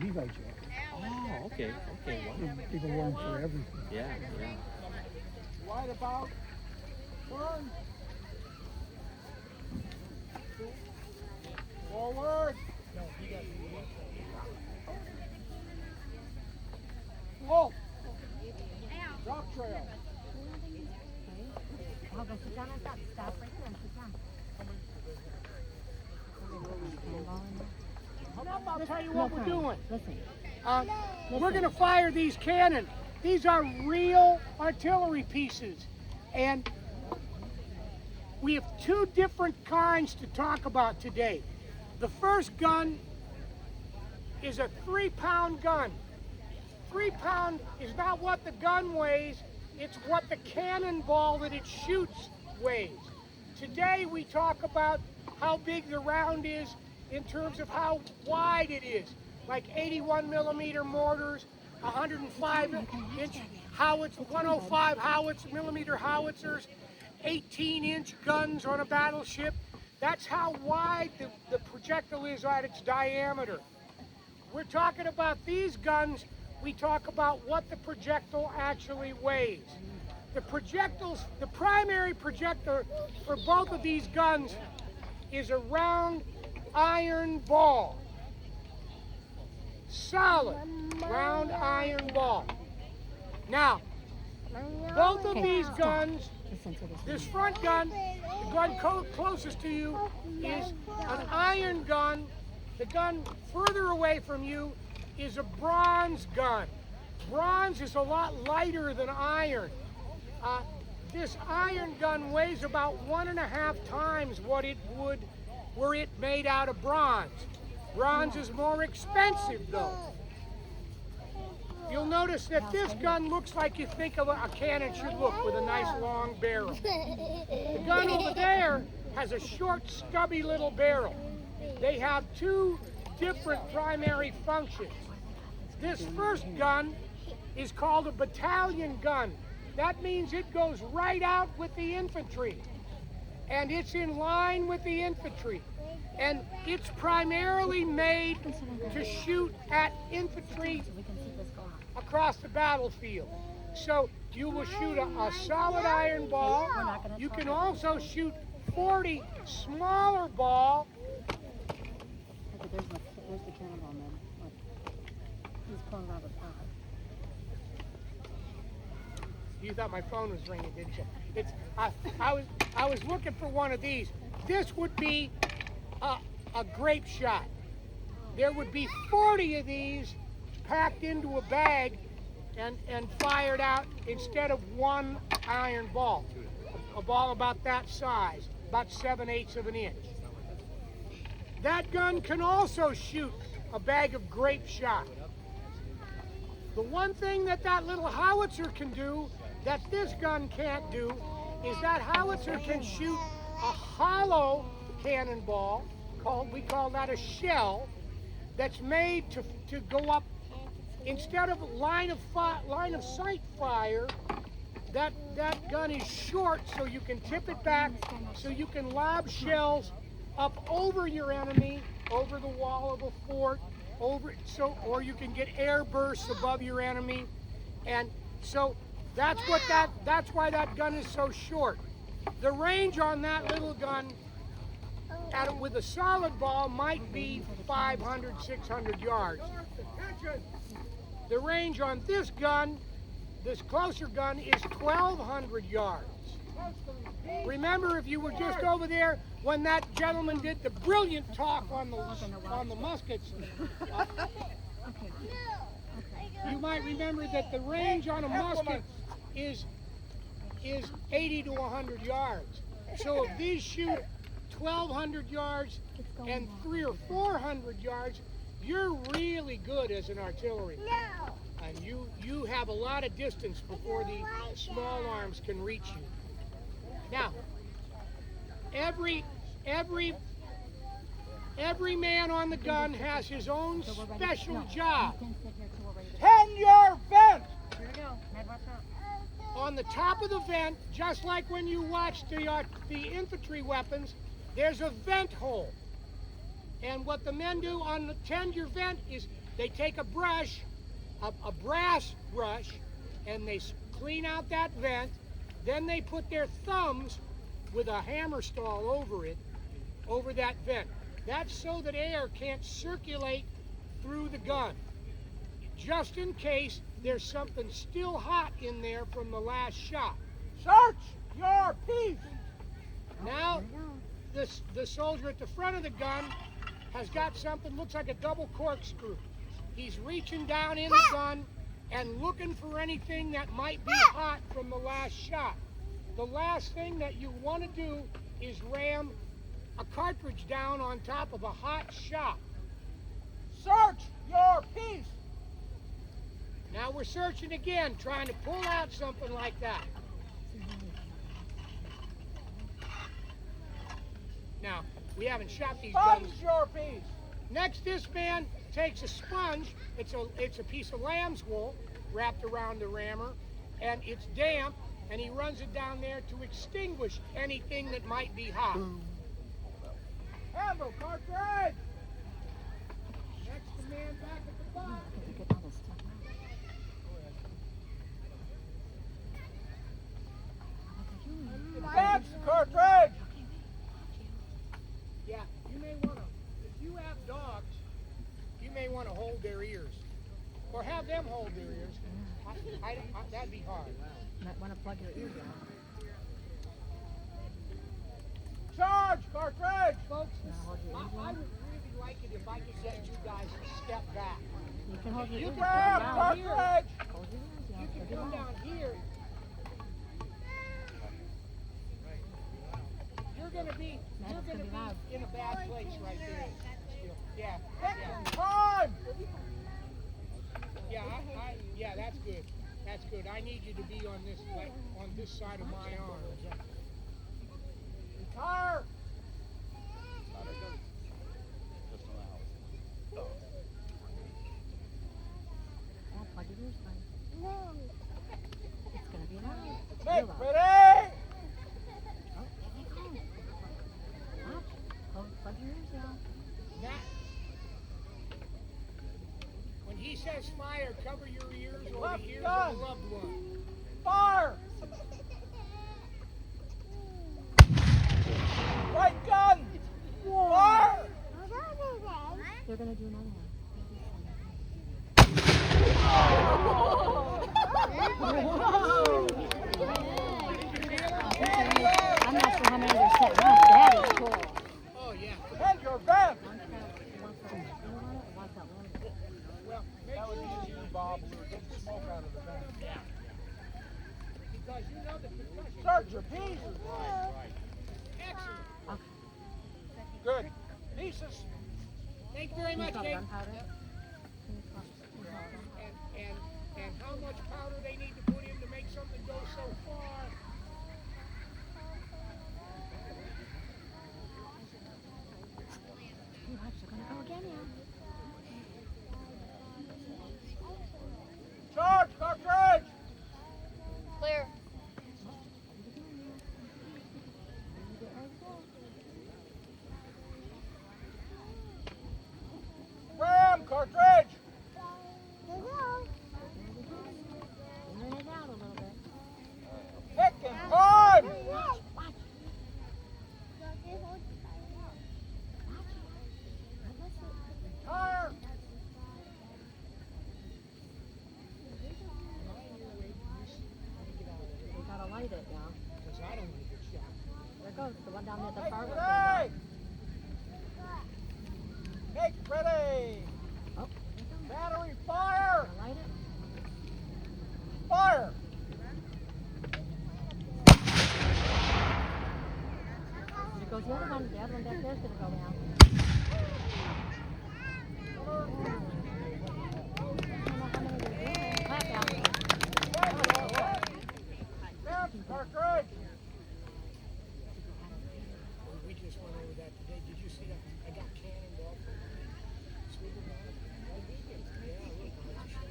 Levi jacket. Oh, okay. Okay. Wow. People wear them for everything. Yeah. Yeah. Right about. Turn. Forward. Hold. Drop trail. I'll tell you what we're doing. We're going to fire these cannons. These are real artillery pieces. And we have two different kinds to talk about today. The first gun is a 3-pound gun. 3 pound is not what the gun weighs, it's what the cannonball that it shoots weighs. Today we talk about how big the round is in terms of how wide it is, like 81 millimeter mortars, 105 inch howitz, 105 millimeter howitzers, 18-inch guns on a battleship. That's how wide the projectile is at its diameter. We're talking about these guns. We talk about what the projectile actually weighs. The primary projectile for both of these guns is a round iron ball. Solid round iron ball. Now, both of these guns, this front gun, the gun closest to you, is an iron gun. The gun further away from you is a bronze gun. Bronze is a lot lighter than iron. This iron gun weighs about 1.5 times what it would were it made out of bronze. Bronze is more expensive though. You'll notice that this gun looks like you think of a cannon should look, with a nice long barrel. The gun over there has a short, stubby little barrel. They have two different primary functions. This first gun is called a battalion gun. That means it goes right out with the infantry. And it's in line with the infantry. And it's primarily made to shoot at infantry across the battlefield. So you will shoot a solid iron ball. You can also shoot 40 smaller ball. There's the cannonball man. Look. He's pulling out the pod. You thought my phone was ringing, didn't you? I was looking for one of these. This would be a grape shot. There would be 40 of these packed into a bag and fired out instead of one iron ball. A ball about that size, about 7/8 of an inch. That gun can also shoot a bag of grape shot. The one thing that little howitzer can do that this gun can't do is that howitzer can shoot a hollow cannonball, we call that a shell, that's made to go up instead of line of sight fire. That gun is short, so you can tip it back, so you can lob shells up over your enemy, over the wall of a fort, or you can get air bursts above your enemy, and so that's why that gun is so short. The range on that little gun, with a solid ball, might be 500, 600 yards. The range on this gun, this closer gun, is 1,200 yards. Remember, if you were just over there when that gentleman did the brilliant talk on the muskets, you might remember that the range on a musket is 80 to 100 yards. So if these shoot 1,200 yards and 300 or 400 yards, you're really good as an artillery. And you have a lot of distance before the small arms can reach you. Now, every man on the gun has his own special job. 10-yard vent! On the top of the vent, just like when you watch the infantry weapons, there's a vent hole. And what the men do on the 10-yard vent is they take a brush, a brass brush, and they clean out that vent. Then they put their thumbs with a hammer stall over it, over that vent. That's so that air can't circulate through the gun, just in case there's something still hot in there from the last shot. Search your piece! Now, the soldier at the front of the gun has got something, looks like a double corkscrew. He's reaching down in the gun and looking for anything that might be hot from the last shot. The last thing that you want to do is ram a cartridge down on top of a hot shot. Search your piece! Now we're searching again, trying to pull out something like that. Now, we haven't shot these guns. Your piece. Next, this man takes a sponge. It's a piece of lamb's wool wrapped around the rammer, and it's damp, and he runs it down there to extinguish anything that might be hot. Handle, cartridge! Next, the man back at the bottom. Advance, cartridge! Yeah, you may want to, if you have dogs, you may want to hold their ears. Or have them hold their ears. That'd be hard. You might want to plug your ears out. Charge, cartridge! Folks, I would really like it if I could get you guys to step back. You can hold your You ears grab, out. cartridge! You can come down here. You're gonna be in a bad place right there. Yeah. Time! Yeah, that's good. That's good. I need you to be on this side of my arm. Retire! Plug your ears, bud. No. It's gonna be loud. Make Real loud. ready! Oh, here they come. Watch. Oh, plug your ears out. Now, when he says fire, cover your ears or Left the ears gun. of a loved one. Fire! Right gun! Fire! They're gonna do another one. I'm not sure how many they're setting up. That is cool. Oh, yeah. And your vent! Well, That would be you, Bob. We were getting smoke out of the vent. yeah. Because you know the concussion. Search your pieces. Excellent. Good. Pieces. Thank you very much, Kate. Gunpowder? And how much powder they need to put in to make something go so far. Watch, they're gonna go again now. Charge, cartridge! Clear. Ram, cartridge! Turn it down a little bit. Pick and prime! Tire! We gotta light it now. Because I don't want to get shot. There it goes, the one down there at the Make far ready! Make ready! Oh, Battery fire! light it. Fire! There goes the other one. The other one back there's gonna go down. Clap down. Ram, cartridge! We just went over that today. Did you see that? I got cannonball from Swivel Ball. Yeah, look, I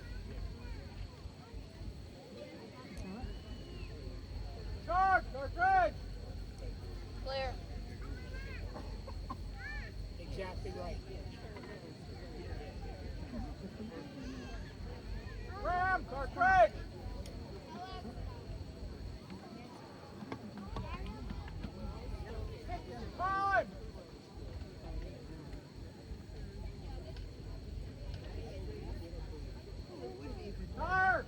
just Charge, cartridge! Clear. exactly right. Ram, cartridge! Prime! Tire!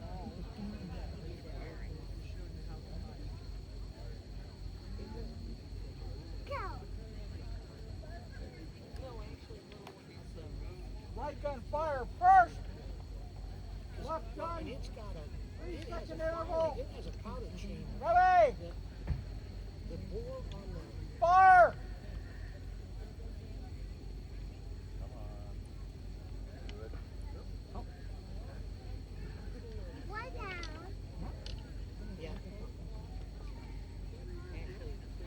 Light gun fire first! Left gun! And it's got a, 3-second interval! it has a powder chamber. Ready! The bore on the Fire! yeah.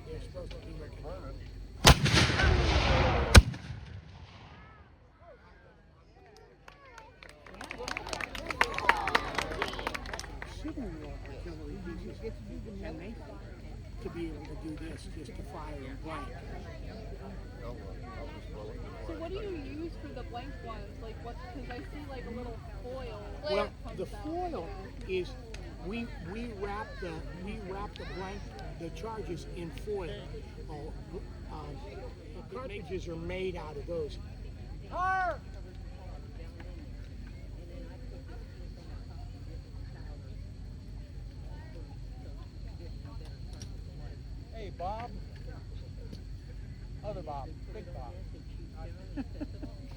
They're supposed to be recommended. Civil War artillery pieces, and they fire to be able to do this, just to fire and blank. So what do you use for the blank ones? Like what? Because I see like a little foil. Well, that the comes foil is we wrap the blank the charges in foil. The cartridges are made out of those. Fire! Hey, Bob. Other Bob. Big Bob. You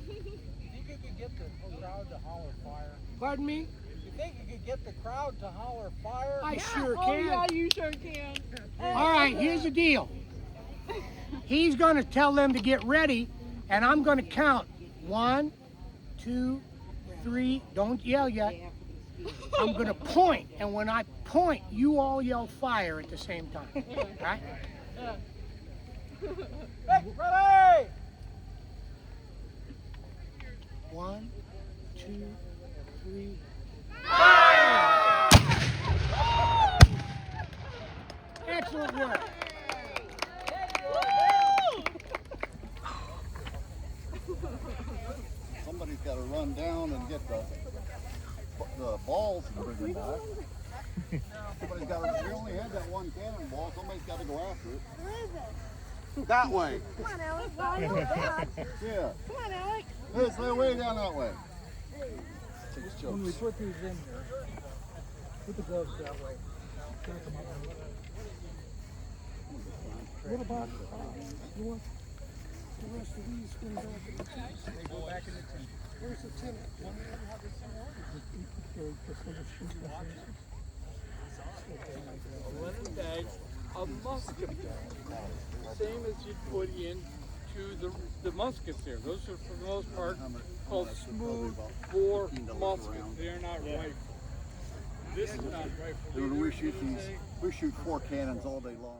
think you could get the crowd to holler fire? Pardon me? You think you could get the crowd to holler fire? I sure Oh can. yeah, you sure can. All right, here's the deal. He's going to tell them to get ready, and I'm going to count. 1, 2, 3. Don't yell yet. I'm going to point, and when I point, you all yell fire at the same time. Right? Ready! 1, 2, 3. Excellent work. Somebody's got to run down and get the balls and bring them back. Somebody's got to. We only had that one cannonball. Somebody's got to go after it. Where is it? That way. Come on, Alex. I know that. Yeah. Come on, Alex. Hey, stay way down that way. When we put these in here, put the gloves that way. Stack them up. What about you want the rest of these going back in the tent? They go back in the tent. Where's the tent? When we have the Zimmer? Linen bag, a musket bag, same as you'd put into the muskets there. Those are for the most part called smooth bore muskets. They are not rifle. This is not rifle. Dude, we shoot 4 cannons all day long.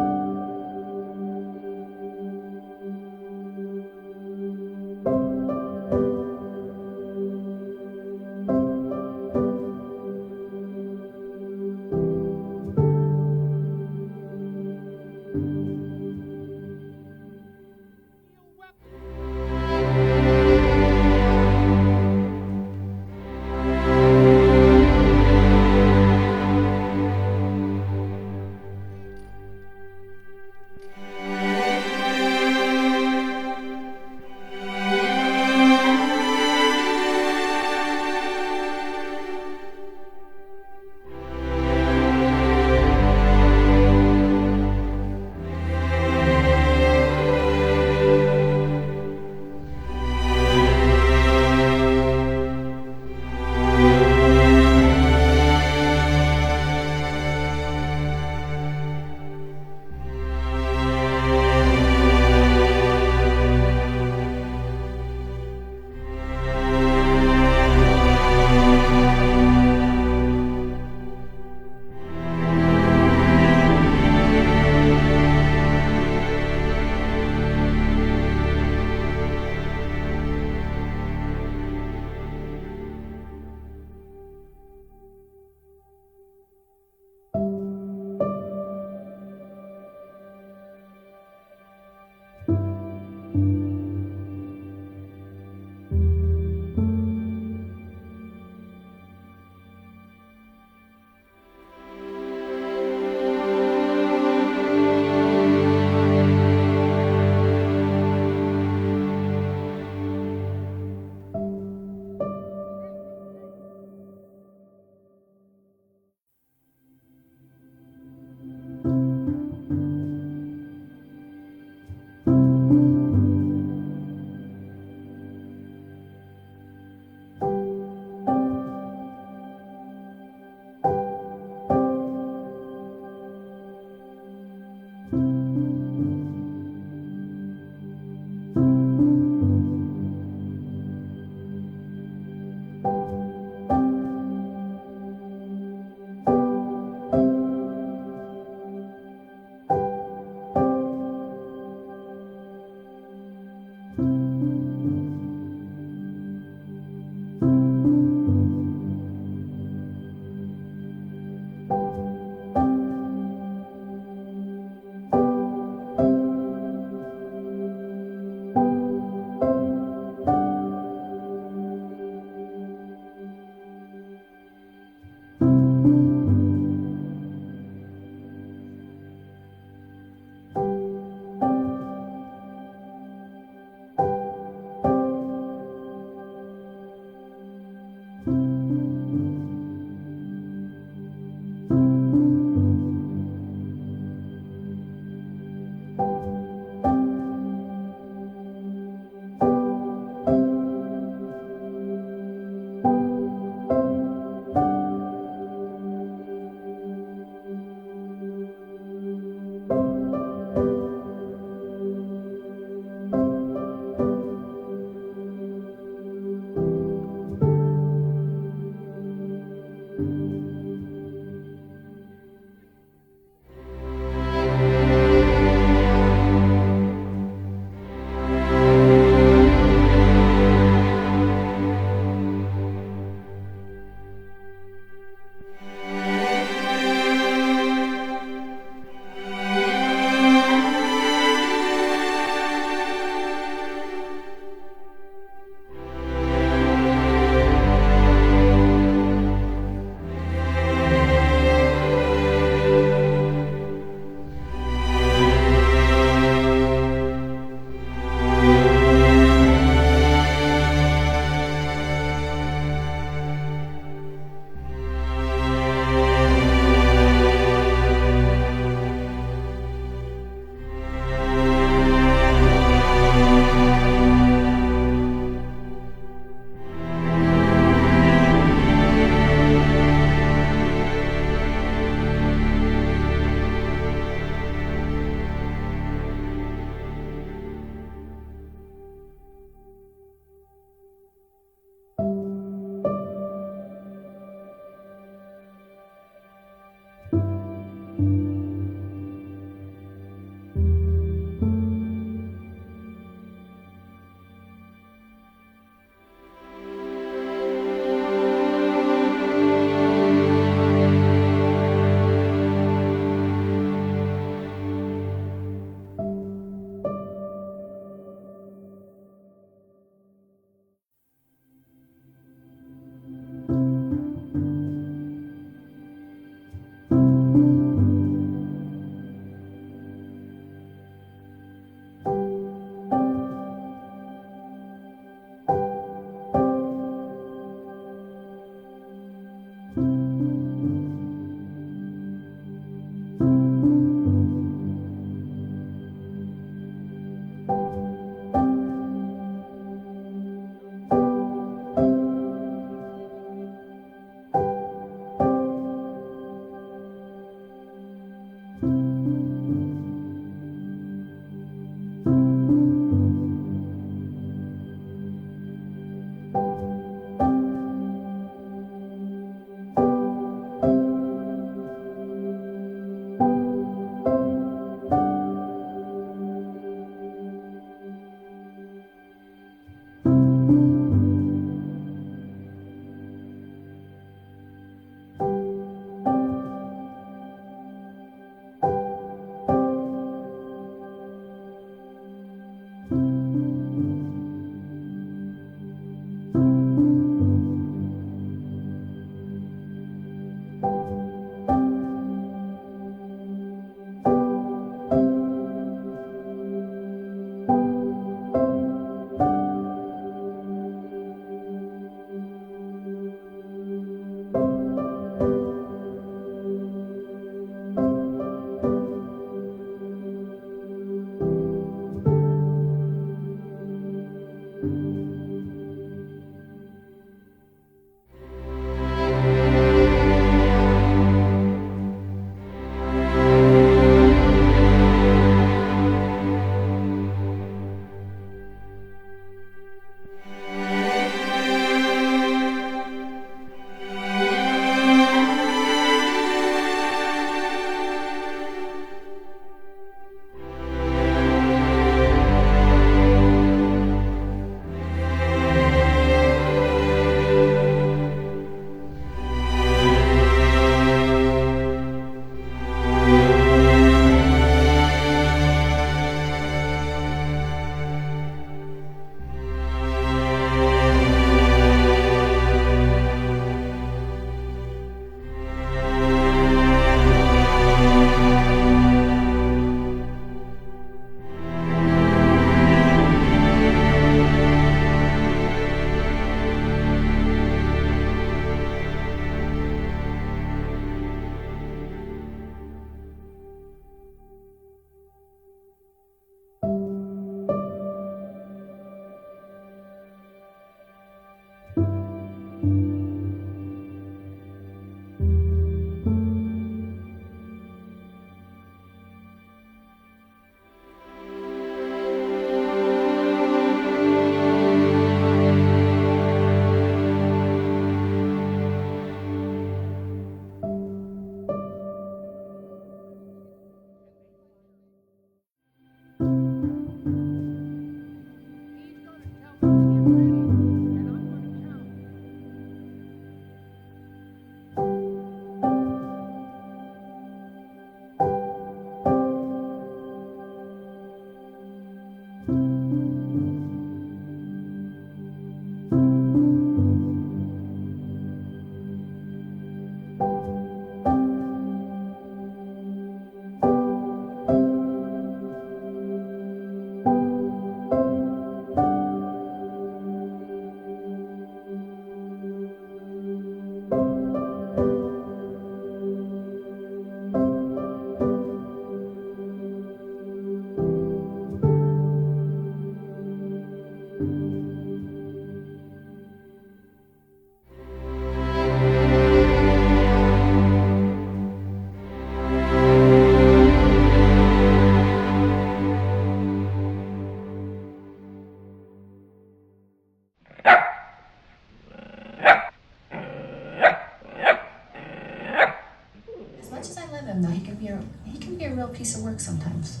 much as I love him, though, he can be a real piece of work sometimes.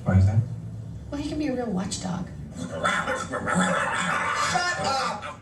Why is that? Well, he can be a real watchdog. Shut up!